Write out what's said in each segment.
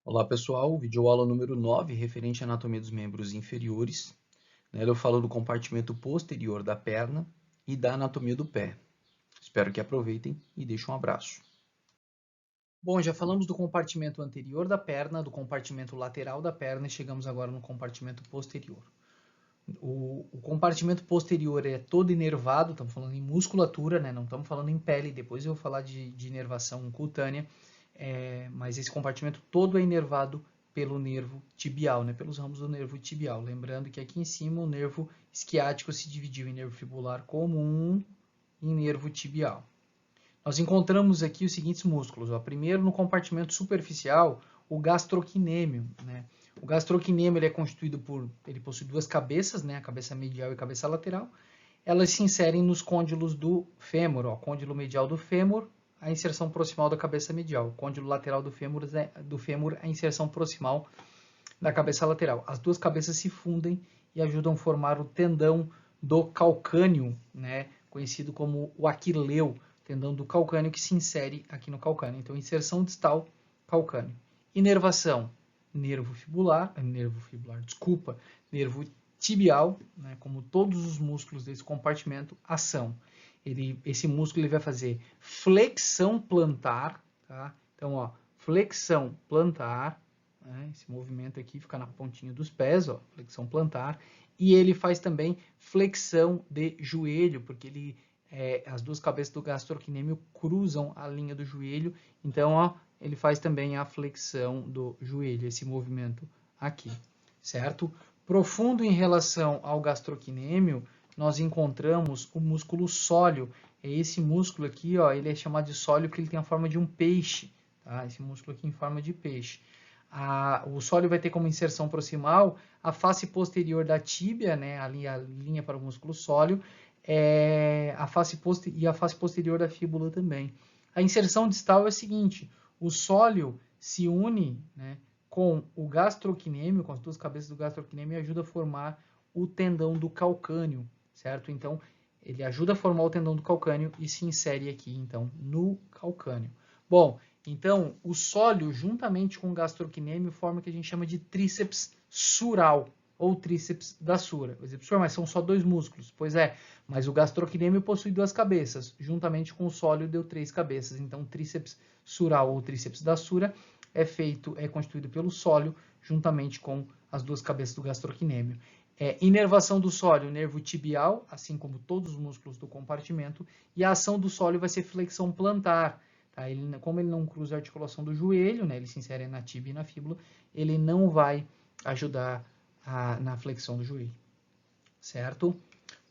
Olá pessoal, videoaula número 9, referente à anatomia dos membros inferiores. Nela eu falo do compartimento posterior da perna e da anatomia do pé. Espero que aproveitem e deixem um abraço. Bom, já falamos do compartimento anterior da perna, do compartimento lateral da perna e chegamos agora no compartimento posterior. O compartimento posterior é todo inervado, estamos falando em musculatura, né? Não estamos falando em pele, depois eu vou falar de inervação cutânea, mas esse compartimento todo é inervado pelo nervo tibial, né? Pelos ramos do nervo tibial. Lembrando que aqui em cima o nervo isquiático se dividiu em nervo fibular comum e nervo tibial. Nós encontramos aqui os seguintes músculos. Ó. Primeiro, no compartimento superficial, o gastrocnêmio, né? O gastrocnêmio ele é constituído ele possui duas cabeças, né? A cabeça medial e a cabeça lateral. Elas se inserem nos côndilos do fêmur, ó. Côndilo medial do fêmur, a inserção proximal da cabeça medial. Côndilo lateral do fêmur, a inserção proximal da cabeça lateral. As duas cabeças se fundem e ajudam a formar o tendão do calcâneo, né? Conhecido como o aquileu, tendão do calcâneo que se insere aqui no calcâneo. Então, inserção distal, calcâneo. Inervação, nervo tibial, né, como todos os músculos desse compartimento. Ação, esse músculo ele vai fazer flexão plantar, tá? Então, ó, flexão plantar, né, esse movimento aqui fica na pontinha dos pés, ó, flexão plantar, e ele faz também flexão de joelho, porque as duas cabeças do gastrocnêmio cruzam a linha do joelho, então ó, ele faz também a flexão do joelho, esse movimento aqui, certo? Profundo em relação ao gastrocnêmio, nós encontramos o músculo sóleo. É esse músculo aqui, ó, ele é chamado de sóleo porque ele tem a forma de um peixe, tá? Esse músculo aqui em forma de peixe. O sóleo vai ter como inserção proximal a face posterior da tíbia, né, a linha para o músculo sóleo, e a face posterior da fíbula também. A inserção distal é a seguinte: o sóleo se une, né, com o gastrocnêmio, com as duas cabeças do gastrocnêmio, e ajuda a formar o tendão do calcâneo, certo? Então, ele ajuda a formar o tendão do calcâneo e se insere aqui, então, no calcâneo. Bom, então, o sóleo, juntamente com o gastrocnêmio, forma o que a gente chama de tríceps sural, ou tríceps da sura. Professor, mas são só dois músculos. Pois é, mas o gastrocnêmio possui duas cabeças, juntamente com o sóleo deu três cabeças. Então, tríceps sural ou tríceps da sura é constituído pelo sóleo, juntamente com as duas cabeças do gastrocnêmio. Inervação do sólio, nervo tibial, assim como todos os músculos do compartimento, e a ação do sólio vai ser flexão plantar. Tá? Como ele não cruza a articulação do joelho, né, ele se insere na tíbia e na fíbula, ele não vai ajudar na flexão do joelho, certo?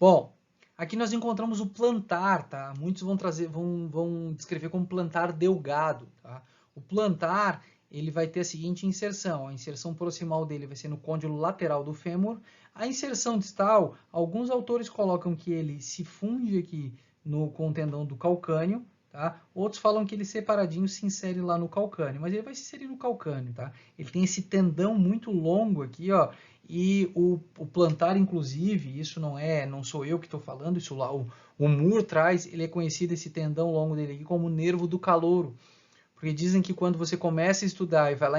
Bom, aqui nós encontramos o plantar, tá? Muitos vão descrever como plantar delgado, tá? O plantar, ele vai ter a seguinte inserção, a inserção proximal dele vai ser no côndilo lateral do fêmur, a inserção distal, alguns autores colocam que ele se funde aqui com o tendão do calcâneo, tá? Outros falam que ele separadinho se insere lá no calcâneo, mas ele vai se inserir no calcâneo, tá? Ele tem esse tendão muito longo aqui, ó, e o plantar, inclusive, isso não sou eu que estou falando, isso lá o Moore traz, ele é conhecido, esse tendão longo dele aqui, como nervo do calouro, porque dizem que quando você começa a estudar e vai lá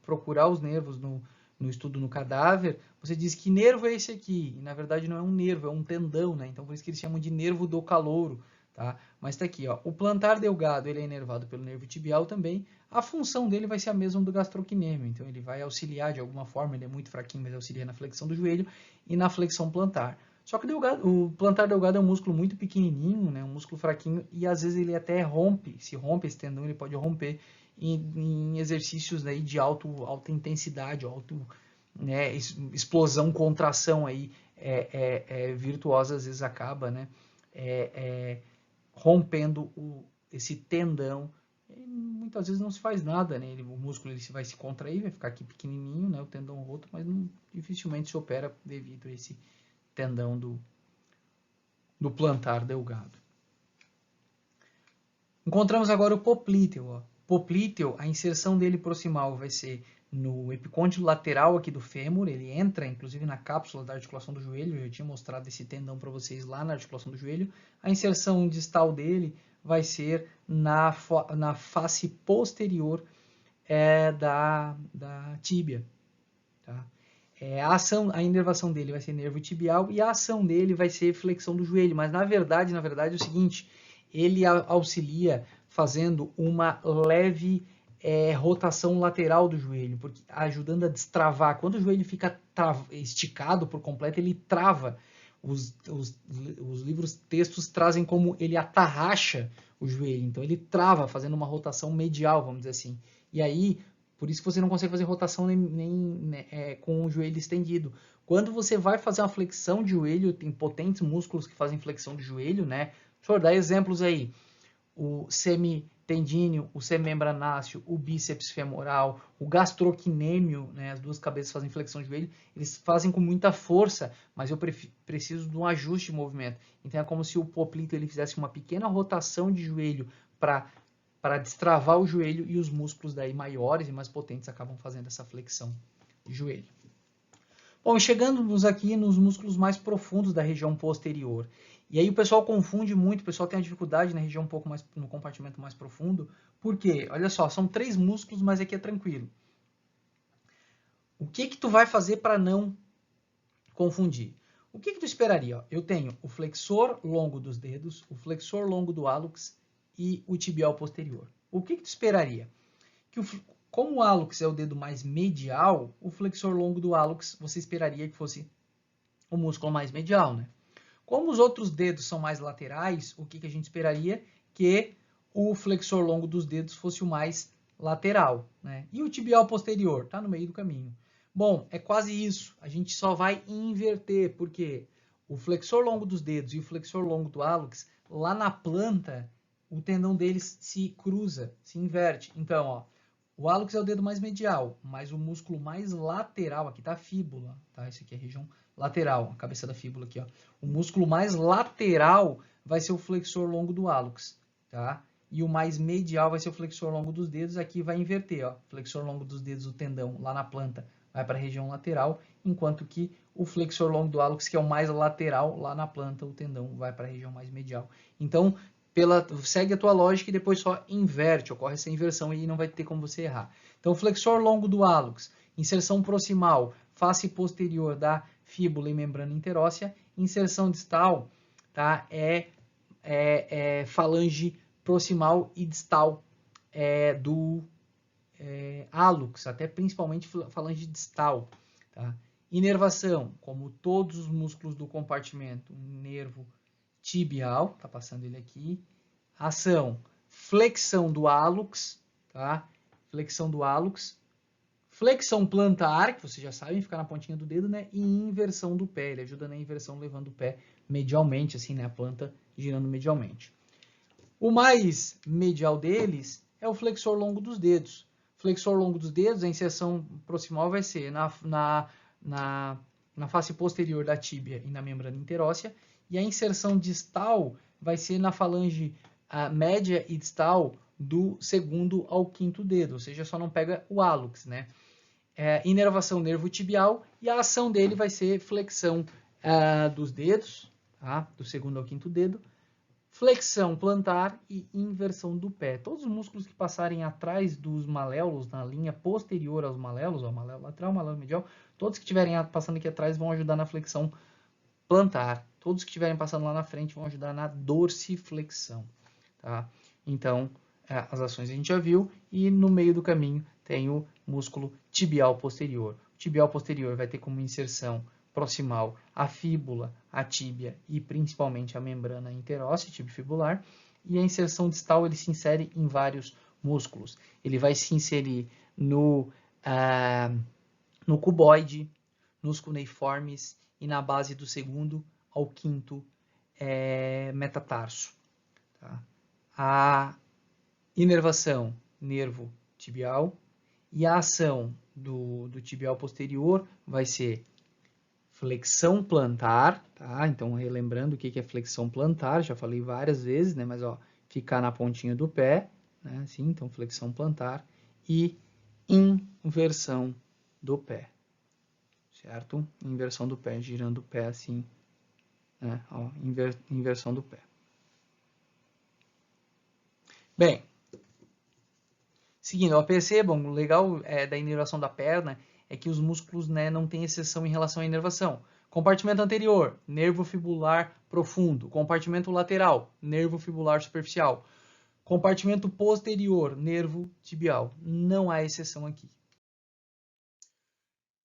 procurar os nervos no estudo no cadáver, você diz que nervo é esse aqui, e na verdade não é um nervo, é um tendão, né? Então por isso que eles chamam de nervo do calouro, tá? Mas tá aqui, ó, o plantar delgado, ele é inervado pelo nervo tibial também, a função dele vai ser a mesma do gastrocnêmio, então ele vai auxiliar de alguma forma, ele é muito fraquinho, mas auxilia na flexão do joelho e na flexão plantar. Só que o plantar delgado é um músculo muito pequenininho, né, um músculo fraquinho, e às vezes ele até rompe, se rompe esse tendão, ele pode romper em exercícios aí de alta intensidade, né, explosão, contração aí, virtuosa, às vezes acaba, né, rompendo esse tendão. E muitas vezes não se faz nada, né? O músculo vai se contrair, vai ficar aqui pequenininho, né? O tendão roto, mas dificilmente se opera devido a esse tendão do plantar delgado. Encontramos agora o poplíteo. Ó. Poplíteo, a inserção dele proximal vai ser no epicôndilo lateral aqui do fêmur, ele entra inclusive na cápsula da articulação do joelho, eu já tinha mostrado esse tendão para vocês lá na articulação do joelho. A inserção distal dele vai ser na face posterior da tíbia. Tá? A inervação dele vai ser nervo tibial e a ação dele vai ser flexão do joelho. Mas na verdade é o seguinte, ele auxilia fazendo uma leve rotação lateral do joelho, porque ajudando a destravar. Quando o joelho fica esticado por completo, ele trava. Os livros textos trazem como ele atarracha o joelho. Então ele trava, fazendo uma rotação medial, vamos dizer assim. E aí, por isso que você não consegue fazer rotação nem com o joelho estendido. Quando você vai fazer uma flexão de joelho, tem potentes músculos que fazem flexão de joelho, né? Deixa eu dar exemplos aí. O semitendíneo, o semembranáceo, o bíceps femoral, o gastrocnêmio, né? As duas cabeças fazem flexão de joelho. Eles fazem com muita força, mas eu preciso de um ajuste de movimento. Então é como se o poplito ele fizesse uma pequena rotação de joelho para destravar o joelho e os músculos daí maiores e mais potentes acabam fazendo essa flexão de joelho. Bom, chegando aqui nos músculos mais profundos da região posterior. E aí o pessoal confunde muito, o pessoal tem a dificuldade na região um pouco mais, no compartimento mais profundo. Por quê? Olha só, são 3 músculos, mas aqui é tranquilo. O que tu vai fazer para não confundir? O que tu esperaria? Ó, eu tenho o flexor longo dos dedos, o flexor longo do hálux e o tibial posterior. O que tu esperaria? Como o hálux é o dedo mais medial, o flexor longo do hálux você esperaria que fosse o músculo mais medial, né? Como os outros dedos são mais laterais, o que a gente esperaria? Que o flexor longo dos dedos fosse o mais lateral, né? E o tibial posterior? Está no meio do caminho. Bom, é quase isso. A gente só vai inverter, porque o flexor longo dos dedos e o flexor longo do hálux, lá na planta, o tendão deles se cruza, se inverte. Então, ó, o hálux é o dedo mais medial, mas o músculo mais lateral, aqui está a fíbula, tá? Esse aqui é a região lateral, a cabeça da fíbula aqui, ó. O músculo mais lateral vai ser o flexor longo do hálux, tá? E o mais medial vai ser o flexor longo dos dedos, aqui vai inverter, ó. Flexor longo dos dedos, o tendão lá na planta, vai para a região lateral, enquanto que o flexor longo do hálux, que é o mais lateral, lá na planta, o tendão vai para a região mais medial. Então, segue a tua lógica e depois só inverte, ocorre essa inversão e não vai ter como você errar. Então, flexor longo do hálux, inserção proximal, face posterior da fíbula e membrana interóssea, inserção distal, tá? Falange proximal e distal do hálux, até principalmente falange distal, tá? Inervação, como todos os músculos do compartimento, nervo tibial, tá passando ele aqui. Ação, flexão do hálux, tá? Flexão do hálux. Flexão plantar, que vocês já sabem, ficar na pontinha do dedo, né? E inversão do pé, ele ajuda na inversão, levando o pé medialmente, assim, né? A planta girando medialmente. O mais medial deles é o flexor longo dos dedos. Flexor longo dos dedos, a inserção proximal vai ser na face posterior da tíbia e na membrana interóssea, e a inserção distal vai ser na falange média e distal do segundo ao quinto dedo, ou seja, só não pega o hálux, né? Inervação nervo tibial, e a ação dele vai ser flexão dos dedos, tá? Do segundo ao quinto dedo, flexão plantar e inversão do pé. Todos os músculos que passarem atrás dos maléolos, na linha posterior aos maléolos, ó, maléolo lateral, maléolo medial, todos que estiverem passando aqui atrás vão ajudar na flexão plantar. Todos que estiverem passando lá na frente vão ajudar na dorsiflexão, tá? Então, as ações a gente já viu, e no meio do caminho tem o músculo tibial posterior. O tibial posterior vai ter como inserção proximal a fíbula, a tíbia e principalmente a membrana interóssea tibiofibular, e a inserção distal ele se insere em vários músculos. Ele vai se inserir no cuboide, nos cuneiformes e na base do segundo ao quinto metatarso. Tá? A inervação, nervo tibial, e a ação do tibial posterior vai ser flexão plantar, tá? Então, relembrando o que é flexão plantar, já falei várias vezes, né? Mas, ó, ficar na pontinha do pé, né? Assim, então, flexão plantar e inversão do pé, certo? Inversão do pé, girando o pé assim, né? Ó, inversão do pé. Bem, Seguindo, ó, percebam, o legal da inervação da perna é que os músculos, né, não têm exceção em relação à inervação. Compartimento anterior, nervo fibular profundo. Compartimento lateral, nervo fibular superficial. Compartimento posterior, nervo tibial. Não há exceção aqui.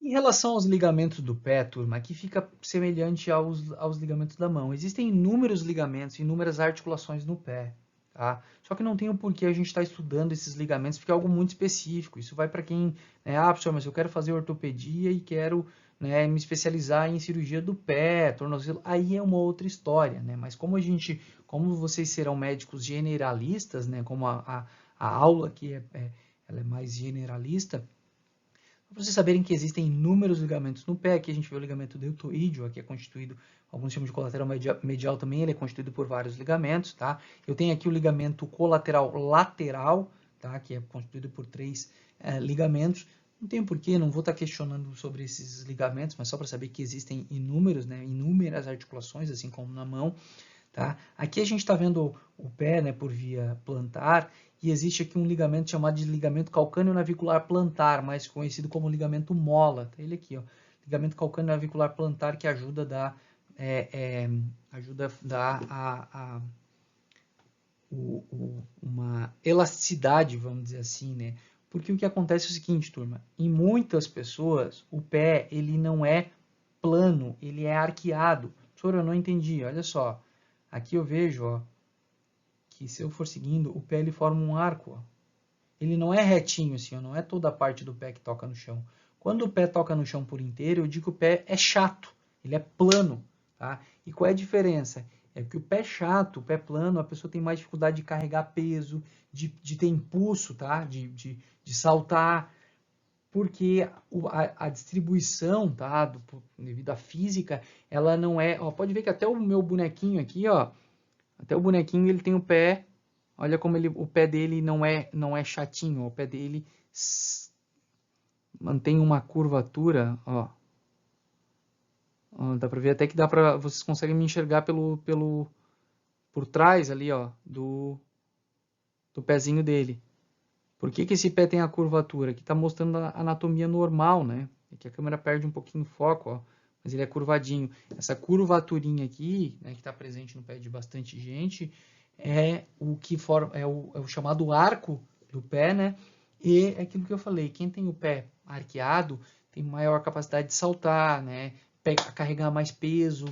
Em relação aos ligamentos do pé, turma, aqui fica semelhante aos ligamentos da mão. Existem inúmeros ligamentos, inúmeras articulações no pé. Tá? Só que não tem o porquê a gente estar estudando esses ligamentos, porque é algo muito específico. Isso vai para quem, né, professor, mas eu quero fazer ortopedia e quero, né, me especializar em cirurgia do pé, tornozelo. Aí é uma outra história, né? Mas como vocês serão médicos generalistas, né, como a aula aqui ela é mais generalista, para vocês saberem que existem inúmeros ligamentos no pé, aqui a gente vê o ligamento deltoídeo, aqui é constituído, alguns chamam de colateral medial também, ele é constituído por vários ligamentos, tá? Eu tenho aqui o ligamento colateral lateral, tá? Que é constituído por 3 ligamentos. Não tem porquê, não vou estar questionando sobre esses ligamentos, mas só para saber que existem inúmeros, né? Inúmeras articulações, assim como na mão. Tá? Aqui a gente está vendo o pé, né, por via plantar, e existe aqui um ligamento chamado de ligamento calcâneo navicular plantar, mais conhecido como ligamento mola. Tá ele aqui, ó, ligamento calcâneo navicular plantar, que ajuda a uma elasticidade, vamos dizer assim, né? Porque o que acontece é o seguinte, turma, em muitas pessoas o pé ele não é plano, ele é arqueado. Professor, eu não entendi, olha só. Aqui eu vejo, ó, que se eu for seguindo, o pé ele forma um arco. Ó. Ele não é retinho assim, ó, não é toda a parte do pé que toca no chão. Quando o pé toca no chão por inteiro, eu digo que o pé é chato, ele é plano. Tá? E qual é a diferença? É que o pé chato, o pé plano, a pessoa tem mais dificuldade de carregar peso, de ter impulso, tá? de saltar, porque a distribuição, tá? Devido à física, ela não é... Ó, pode ver que até o meu bonequinho aqui, ó, até o bonequinho ele tem o pé, olha como o pé dele não é chatinho, o pé dele mantém uma curvatura, ó. Ó, dá pra ver até que vocês conseguem me enxergar por trás ali, ó, do pezinho dele. Por que esse pé tem a curvatura? Aqui tá mostrando a anatomia normal, né? Aqui a câmera perde um pouquinho o foco, ó, mas ele é curvadinho. Essa curvaturinha aqui, né, que está presente no pé de bastante gente, é o que forma, é o chamado arco do pé, né? E é aquilo que eu falei, quem tem o pé arqueado tem maior capacidade de saltar, né? Carregar mais peso.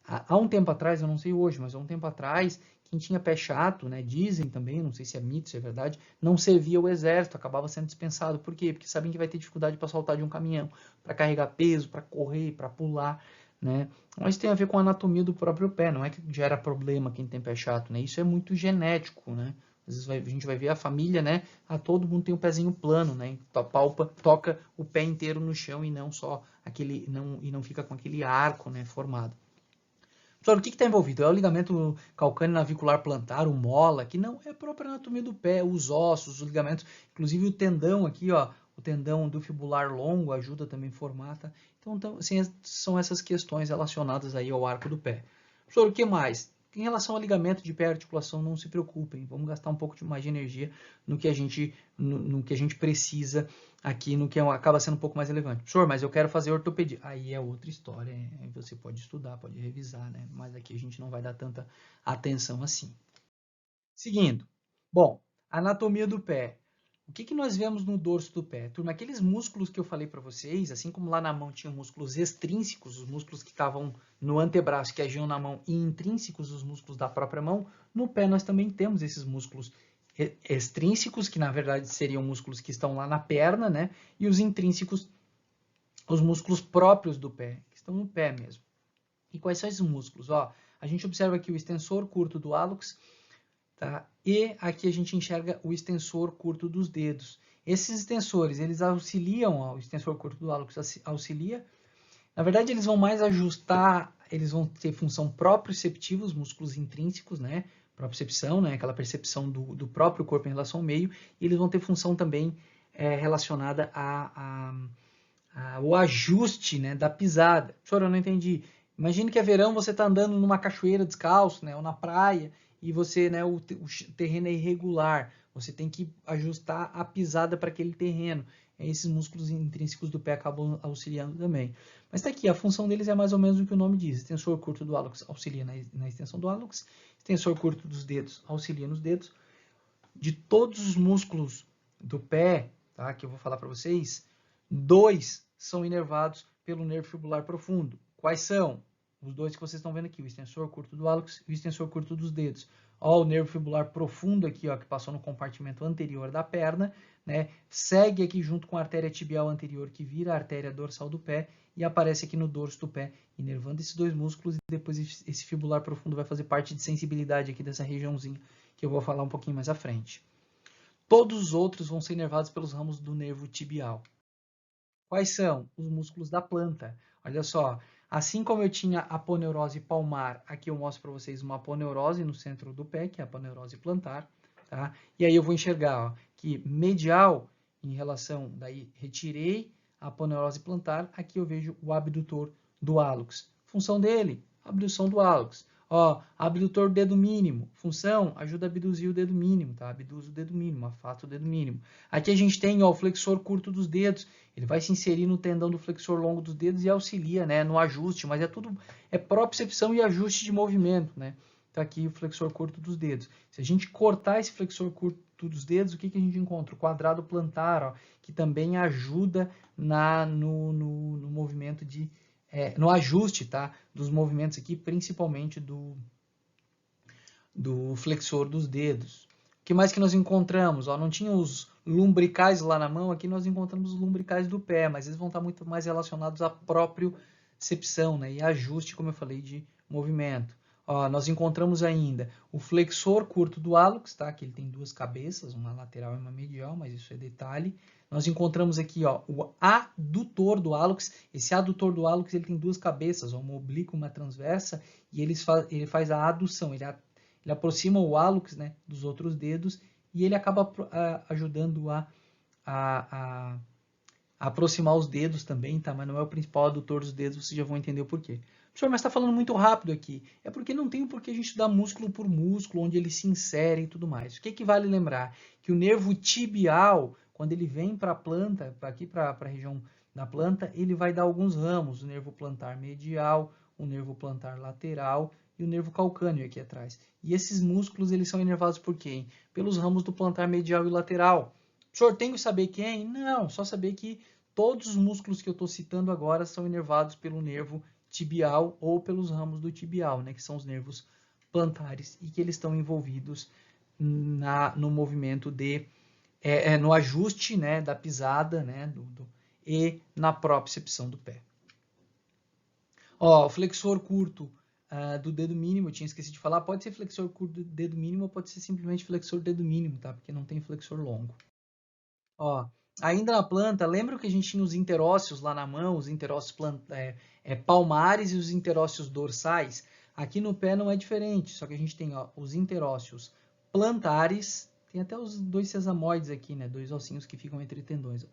Há um tempo atrás, eu não sei hoje, mas há um tempo atrás, quem tinha pé chato, né, dizem também, não sei se é mito, se é verdade, não servia o exército, acabava sendo dispensado. Por quê? Porque sabem que vai ter dificuldade para saltar de um caminhão, para carregar peso, para correr, para pular, né? Mas tem a ver com a anatomia do próprio pé, não é que gera problema quem tem pé chato, né? Isso é muito genético, né? Às vezes a gente vai ver a família, né? Todo mundo tem um pezinho plano, né? Toca o pé inteiro no chão e não só e não fica com aquele arco, né, formado. Professor, o que está envolvido? É o ligamento calcâneo navicular plantar, o mola, que não é a própria anatomia do pé, os ossos, os ligamentos, inclusive o tendão aqui, ó, o tendão do fibular longo ajuda também a formar, tá? Então assim, são essas questões relacionadas aí ao arco do pé. Professor, o que mais? Em relação ao ligamento de pé e articulação, não se preocupem, vamos gastar um pouco mais de energia no que a gente precisa aqui, no que acaba sendo um pouco mais relevante. Professor, mas eu quero fazer ortopedia. Aí é outra história, aí você pode estudar, pode revisar, né? Mas aqui a gente não vai dar tanta atenção assim. Seguindo. Bom, anatomia do pé. O que nós vemos no dorso do pé? Turma, aqueles músculos que eu falei para vocês, assim como lá na mão tinha músculos extrínsecos, os músculos que estavam no antebraço, que agiam na mão, e intrínsecos, os músculos da própria mão, no pé nós também temos esses músculos extrínsecos, que na verdade seriam músculos que estão lá na perna, né? E os intrínsecos, os músculos próprios do pé, que estão no pé mesmo. E quais são esses músculos? Ó, a gente observa aqui o extensor curto do hálux, tá? E aqui a gente enxerga o extensor curto dos dedos. Esses extensores, eles auxiliam, ó, o extensor curto do hálux auxilia. Na verdade, eles vão mais ajustar, eles vão ter função proprioceptiva, os músculos intrínsecos, né? Propriocepção, né? Aquela percepção do próprio corpo em relação ao meio. E eles vão ter função também relacionada ao ajuste, né, da pisada. Professor, eu não entendi. Imagine que é verão, você está andando numa cachoeira descalço, né, ou na praia, e você, né, o terreno é irregular. Você tem que ajustar a pisada para aquele terreno. Esses músculos intrínsecos do pé acabam auxiliando também. Mas está aqui, a função deles é mais ou menos o que o nome diz. Extensor curto do hálux auxilia na extensão do hálux. Extensor curto dos dedos auxilia nos dedos. De todos os músculos do pé, tá, que eu vou falar para vocês, 2 são inervados pelo nervo fibular profundo. Quais são? Os 2 que vocês estão vendo aqui, o extensor curto do hálux e o extensor curto dos dedos. Ó, o nervo fibular profundo aqui, ó, que passou no compartimento anterior da perna, né? Segue aqui junto com a artéria tibial anterior, que vira a artéria dorsal do pé e aparece aqui no dorso do pé, inervando esses 2 músculos, e depois esse fibular profundo vai fazer parte de sensibilidade aqui dessa regiãozinha, que eu vou falar um pouquinho mais à frente. Todos os outros vão ser inervados pelos ramos do nervo tibial. Quais são? Os músculos da planta. Olha só, assim como eu tinha a aponeurose palmar, aqui eu mostro para vocês uma aponeurose no centro do pé, que é a aponeurose plantar. Tá? E aí eu vou enxergar, ó, que medial, em relação, daí retirei a aponeurose plantar, aqui eu vejo o abdutor do hálux. Função dele, abdução do hálux. Ó, abdutor do dedo mínimo, função, ajuda a abduzir o dedo mínimo, tá? Abduz o dedo mínimo, afasta o dedo mínimo. Aqui a gente tem, ó, o flexor curto dos dedos, ele vai se inserir no tendão do flexor longo dos dedos e auxilia, né, no ajuste, mas é tudo, é propriocepção e ajuste de movimento, né? Tá aqui o flexor curto dos dedos. Se a gente cortar esse flexor curto dos dedos, o que, que a gente encontra? O quadrado plantar, ó, que também ajuda no movimento de... no ajuste, tá, dos movimentos aqui, principalmente do flexor dos dedos. O que mais que nós encontramos? Ó, não tinha os lumbricais lá na mão, aqui nós encontramos os lumbricais do pé, mas eles vão estar muito mais relacionados à propriocepção, né, e ajuste, como eu falei, de movimento. Ó, nós encontramos ainda o flexor curto do hálux, tá? Que ele tem 2 cabeças, uma lateral e uma medial, mas isso é detalhe. Nós encontramos aqui, ó, o adutor do hálux. Esse adutor do hálux ele tem 2 cabeças, ó, uma oblíqua e uma transversa, e ele faz a adução, ele aproxima o hálux, né, dos outros dedos, e ele acaba ajudando a aproximar os dedos também, tá? Mas não é o principal adutor dos dedos, vocês já vão entender o porquê. Professor, mas está falando muito rápido aqui. É porque não tem por que a gente estudar músculo por músculo, onde ele se insere e tudo mais. O que, que vale lembrar? Que o nervo tibial, quando ele vem para a planta, aqui para a região da planta, ele vai dar alguns ramos. O nervo plantar medial, o nervo plantar lateral e o nervo calcâneo aqui atrás. E esses músculos, eles são inervados por quem? Pelos ramos do plantar medial e lateral. Professor, tenho que saber quem? Não, só saber que todos os músculos que eu estou citando agora são inervados pelo nervo tibial ou pelos ramos do tibial, né, que são os nervos plantares e que eles estão envolvidos no movimento no ajuste, né, da pisada, né, e na propriocepção do pé. Ó, o flexor curto do dedo mínimo, eu tinha esquecido de falar, pode ser flexor curto do dedo mínimo ou pode ser simplesmente flexor do dedo mínimo, tá? Porque não tem flexor longo. Ó, ainda na planta, lembra que a gente tinha os interósseos lá na mão, os interósseos palmares e os interósseos dorsais? Aqui no pé não é diferente, só que a gente tem, ó, os interósseos plantares, tem até os 2 sesamoides aqui, né? 2 ossinhos que ficam entre tendões. Ó.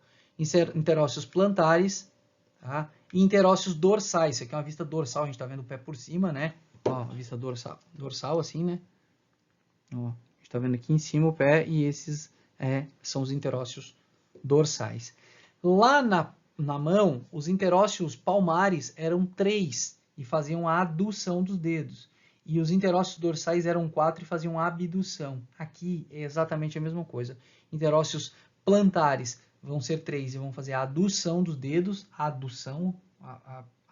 Interósseos plantares, tá? E interósseos dorsais. Isso aqui é uma vista dorsal, a gente está vendo o pé por cima, né? Ó, a vista dorsal assim, né? Ó, a gente está vendo aqui em cima o pé e esses são os interósseos dorsais. Lá na mão, os interósseos palmares eram 3 e faziam a adução dos dedos. E os interósseos dorsais eram 4 e faziam a abdução. Aqui é exatamente a mesma coisa. Interósseos plantares vão ser 3 e vão fazer a adução dos dedos, a adução,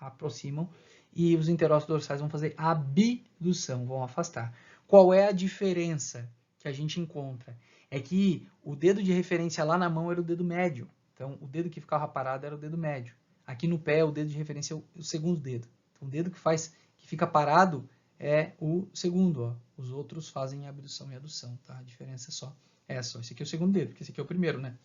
aproximam, e os interósseos dorsais vão fazer a abdução, vão afastar. Qual é a diferença que a gente encontra? É que o dedo de referência lá na mão era o dedo médio. Então, o dedo que ficava parado era o dedo médio. Aqui no pé, o dedo de referência é o segundo dedo. Então, o dedo que fica parado é o segundo. Ó. Os outros fazem abdução e adução. Tá? A diferença é só essa. Esse aqui é o segundo dedo, porque esse aqui é o primeiro, né?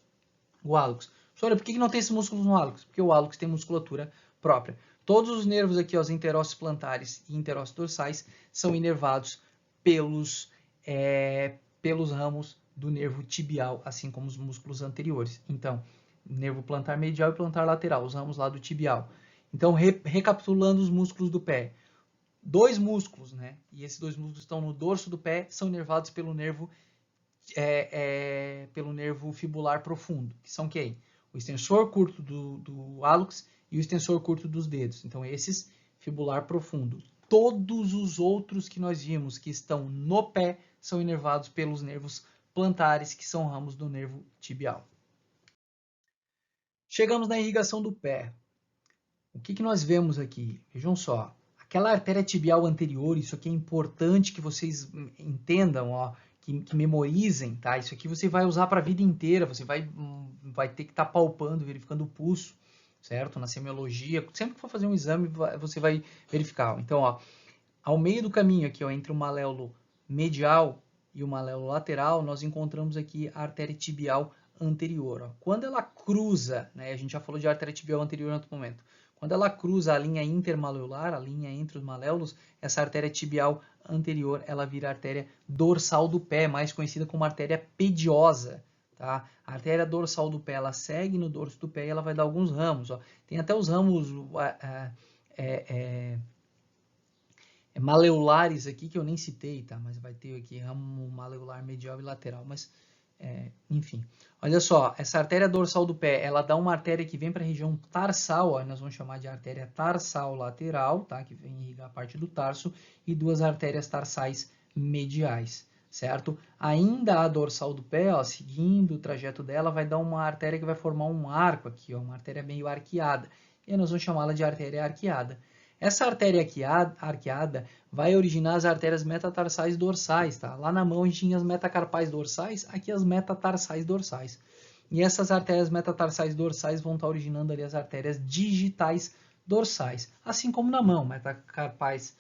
O hálux. Olha, por que não tem esses músculos no hálux? Porque o hálux tem musculatura própria. Todos os nervos aqui, ó, os interósseos plantares e interósseos dorsais, são inervados pelos ramos do nervo tibial, assim como os músculos anteriores. Então, nervo plantar medial e plantar lateral, os ramos lá do tibial. Então, recapitulando os músculos do pé. 2 músculos, né? E esses 2 músculos estão no dorso do pé, são inervados pelo nervo pelo nervo fibular profundo, que são quem? O extensor curto do hálux e o extensor curto dos dedos. Então, esses fibular profundo. Todos os outros que nós vimos que estão no pé são inervados pelos nervos plantares, que são ramos do nervo tibial. Chegamos na irrigação do pé. O que nós vemos aqui? Vejam só. Aquela artéria tibial anterior, isso aqui é importante que vocês entendam, ó, que memorizem, tá? Isso aqui você vai usar para a vida inteira, você vai ter que estar palpando, verificando o pulso, certo? Na semiologia, sempre que for fazer um exame, você vai verificar. Então, ó, ao meio do caminho aqui, ó, entre o maléolo medial e o maléolo lateral, nós encontramos aqui a artéria tibial anterior. Ó. Quando ela cruza, né, a gente já falou de artéria tibial anterior em outro momento, quando ela cruza a linha intermaleolar, a linha entre os maléolos, essa artéria tibial anterior, ela vira a artéria dorsal do pé, mais conhecida como artéria pediosa. Tá? A artéria dorsal do pé, ela segue no dorso do pé e ela vai dar alguns ramos. Ó. Tem até os ramos maleolares aqui, que eu nem citei, tá? Mas vai ter aqui ramo maleolar medial e lateral, mas enfim. Olha só, essa artéria dorsal do pé, ela dá uma artéria que vem para a região tarsal, ó, nós vamos chamar de artéria tarsal lateral, tá? Que vem irrigar a parte do tarso, e duas artérias tarsais mediais, certo? Ainda a dorsal do pé, ó, seguindo o trajeto dela, vai dar uma artéria que vai formar um arco aqui, ó, uma artéria meio arqueada, e nós vamos chamá-la de artéria arqueada. Essa artéria arqueada vai originar as artérias metatarsais dorsais, tá? Lá na mão a gente tinha as metacarpais dorsais, aqui as metatarsais dorsais. E essas artérias metatarsais dorsais vão estar originando ali as artérias digitais dorsais. Assim como na mão, metacarpais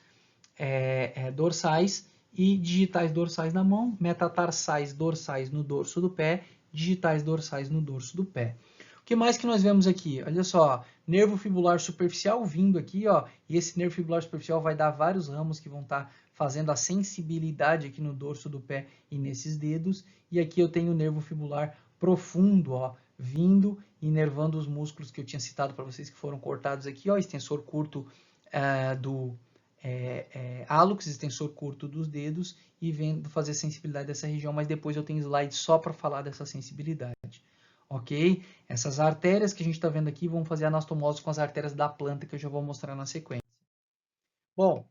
dorsais e digitais dorsais na mão, metatarsais dorsais no dorso do pé, digitais dorsais no dorso do pé. O que mais que nós vemos aqui? Olha só, nervo fibular superficial vindo aqui, ó, e esse nervo fibular superficial vai dar vários ramos que vão estar fazendo a sensibilidade aqui no dorso do pé e nesses dedos. E aqui eu tenho o nervo fibular profundo, ó, vindo e inervando os músculos que eu tinha citado para vocês que foram cortados aqui, ó, extensor curto do hálux, extensor curto dos dedos e vendo fazer sensibilidade dessa região, mas depois eu tenho slide só para falar dessa sensibilidade. Ok? Essas artérias que a gente está vendo aqui vão fazer anastomose com as artérias da planta, que eu já vou mostrar na sequência. Bom,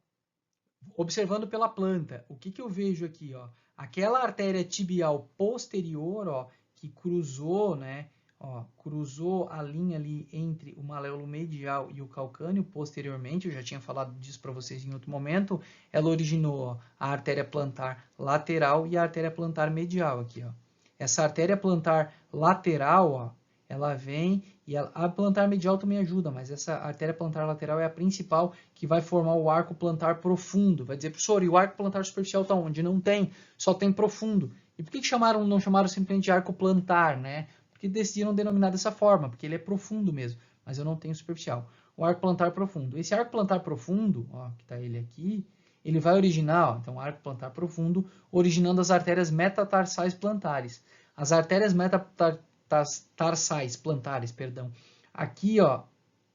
observando pela planta, o que eu vejo aqui? Ó? Aquela artéria tibial posterior, ó, que cruzou, né? Ó, cruzou a linha ali entre o maléolo medial e o calcâneo posteriormente, eu já tinha falado disso para vocês em outro momento, ela originou, ó, a artéria plantar lateral e a artéria plantar medial aqui, ó. Essa artéria plantar lateral, ó, ela vem e a plantar medial também ajuda, mas essa artéria plantar lateral é a principal que vai formar o arco plantar profundo. Vai dizer, professor, e o arco plantar superficial está onde? Não tem, só tem profundo. E por que não chamaram simplesmente de arco plantar, né? Porque decidiram denominar dessa forma, porque ele é profundo mesmo, mas eu não tenho superficial. O arco plantar profundo. Esse arco plantar profundo, ó, que está ele aqui, ele vai originar, ó, então, arco plantar profundo, originando as artérias metatarsais plantares. As artérias metatarsais plantares, perdão, aqui, ó,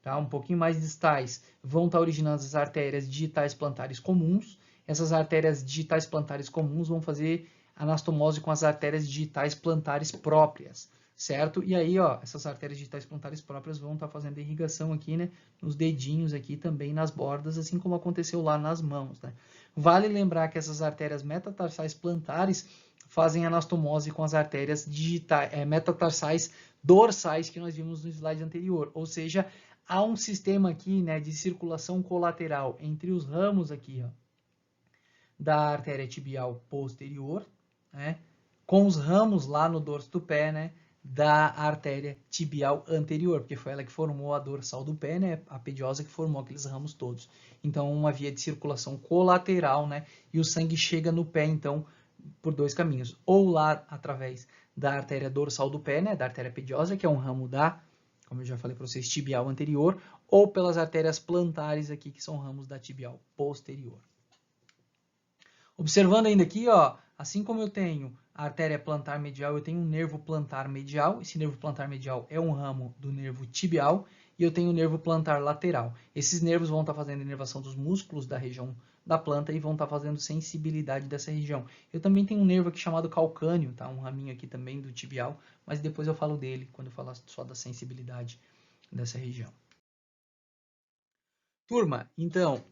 tá, um pouquinho mais distais, vão estar originando as artérias digitais plantares comuns. Essas artérias digitais plantares comuns vão fazer anastomose com as artérias digitais plantares próprias, certo? E aí, ó, essas artérias digitais plantares próprias vão estar fazendo irrigação aqui, né, nos dedinhos aqui também, nas bordas, assim como aconteceu lá nas mãos, né? Vale lembrar que essas artérias metatarsais plantares fazem anastomose com as artérias metatarsais dorsais que nós vimos no slide anterior, ou seja, há um sistema aqui, né, de circulação colateral entre os ramos aqui, ó, da artéria tibial posterior, né, com os ramos lá no dorso do pé, né, da artéria tibial anterior, porque foi ela que formou a dorsal do pé, né, a pediosa que formou aqueles ramos todos. Então, uma via de circulação colateral, né, e o sangue chega no pé, então, por dois caminhos, ou lá através da artéria dorsal do pé, né, da artéria pediosa, que é um ramo da, como eu já falei para vocês, tibial anterior, ou pelas artérias plantares aqui, que são ramos da tibial posterior. Observando ainda aqui, ó, assim como eu tenho a artéria plantar medial, eu tenho um nervo plantar medial. Esse nervo plantar medial é um ramo do nervo tibial. e eu tenho o nervo plantar lateral. Esses nervos vão estar fazendo inervação dos músculos da região da planta e vão estar fazendo sensibilidade dessa região. Eu também tenho um nervo aqui chamado calcâneo, tá? Um raminho aqui também do tibial, mas depois eu falo dele quando eu falar só da sensibilidade dessa região. Turma, então,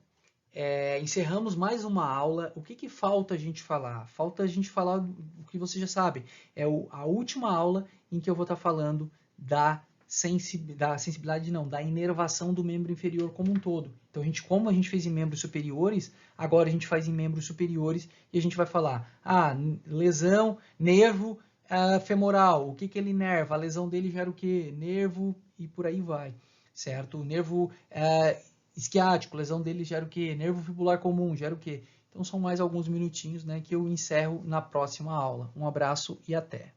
encerramos mais uma aula. O que falta a gente falar? Falta a gente falar o que você já sabe. É a última aula em que eu vou estar falando da sensibilidade, não, da inervação do membro inferior como um todo. Então, como a gente fez em membros superiores, agora a gente faz em membros superiores e a gente vai falar, lesão, nervo femoral, o que ele inerva? A lesão dele gera o quê? Nervo e por aí vai, certo? O nervo isquiático, lesão dele gera o quê? Nervo fibular comum gera o quê? Então, são mais alguns minutinhos, né, que eu encerro na próxima aula. Um abraço e até!